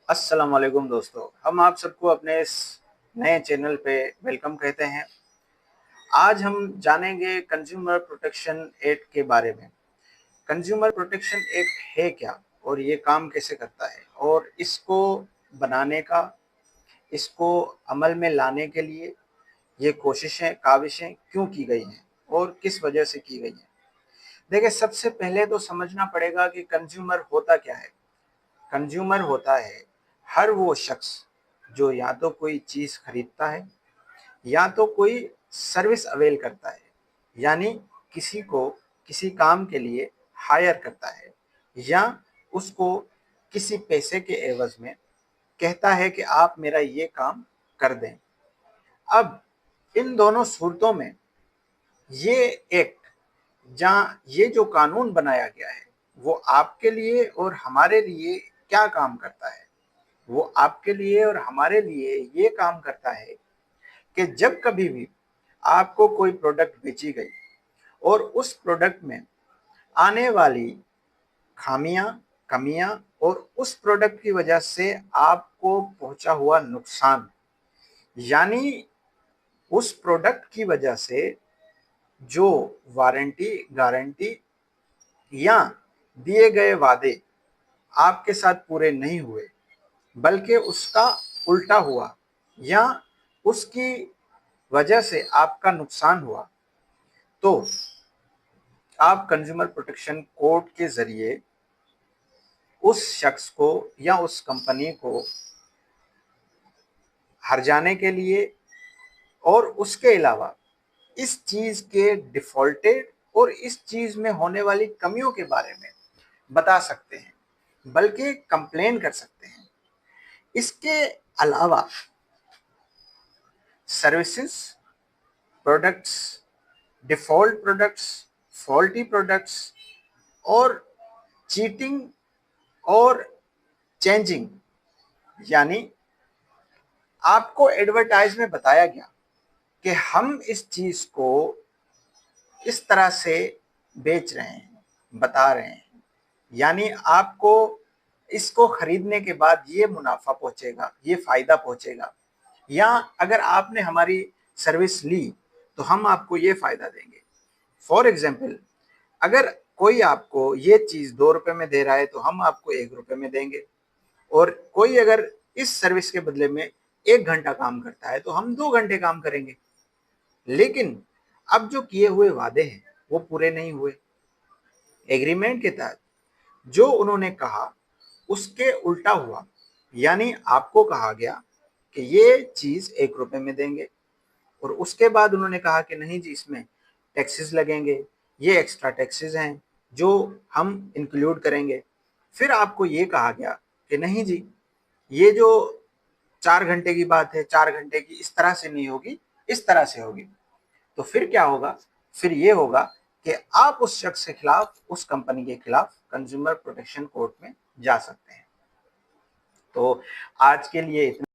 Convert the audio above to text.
अस्सलाम वालेकुम दोस्तों, हम आप सबको अपने इस नए चैनल पे वेलकम कहते हैं। आज हम जानेंगे कंज्यूमर प्रोटेक्शन एक्ट के बारे में। कंज्यूमर प्रोटेक्शन एक्ट है क्या और ये काम कैसे करता है और इसको बनाने का, इसको अमल में लाने के लिए ये कोशिशें, काविशें क्यों की गई हैं और किस वजह से की गई हैं। देखिए, सबसे पहले तो समझना पड़ेगा कि कंज्यूमर होता क्या है। कंज्यूमर होता है हर वो शख्स जो या तो कोई चीज खरीदता है या तो कोई सर्विस अवेल करता है, यानी किसी को किसी काम के लिए हायर करता है या उसको किसी पैसे के एवज में कहता है कि आप मेरा ये काम कर दें। अब इन दोनों सूरतों में ये एक्ट, जहाँ ये जो कानून बनाया गया है, वो आपके लिए और हमारे लिए क्या काम करता है। वो आपके लिए और हमारे लिए ये काम करता है कि जब कभी भी आपको कोई प्रोडक्ट बेची गई और उस प्रोडक्ट में आने वाली खामियां, कमियां और उस प्रोडक्ट की वजह से आपको पहुंचा हुआ नुकसान, यानी उस प्रोडक्ट की वजह से जो वारंटी, गारंटी या दिए गए वादे आपके साथ पूरे नहीं हुए, बल्कि उसका उल्टा हुआ या उसकी वजह से आपका नुकसान हुआ, तो आप कंज्यूमर प्रोटेक्शन कोर्ट के जरिए उस शख्स को या उस कंपनी को हर्जाने के लिए और उसके अलावा इस चीज के डिफॉल्टेड और इस चीज में होने वाली कमियों के बारे में बता सकते हैं, बल्कि कंप्लेन कर सकते हैं। इसके अलावा services, products, default products, faulty products और चीटिंग और चेंजिंग, यानी आपको एडवर्टाइज में बताया गया कि हम इस चीज को इस तरह से बेच रहे हैं, बता रहे हैं, यानी आपको इसको खरीदने के बाद ये मुनाफा पहुंचेगा, ये फायदा पहुंचेगा, या अगर आपने हमारी सर्विस ली तो हम आपको ये फायदा देंगे। फॉर एग्जाम्पल, अगर कोई आपको ये चीज 2 रुपए में दे रहा है तो हम आपको 1 रुपए में देंगे, और कोई अगर इस सर्विस के बदले में 1 घंटा काम करता है तो हम 2 घंटे काम करेंगे। लेकिन अब जो किए हुए वादे हैं वो पूरे नहीं हुए। एग्रीमेंट के तहत जो उन्होंने कहा उसके उल्टा हुआ, यानी आपको कहा गया कि ये चीज 1 रुपए में देंगे, और उसके बाद उन्होंने कहा कि नहीं जी, इसमें टैक्सेस लगेंगे, ये एक्स्ट्रा टैक्सेस हैं जो हम इंक्लूड करेंगे। फिर आपको ये कहा गया कि नहीं जी, ये जो 4 घंटे की बात है, 4 घंटे की इस तरह से नहीं होगी, इस तरह से होगी। तो फिर क्या होगा? फिर ये होगा कि आप उस शख्स के खिलाफ, उस कंपनी के खिलाफ कंज्यूमर प्रोटेक्शन कोर्ट में जा सकते हैं। तो आज के लिए इतना।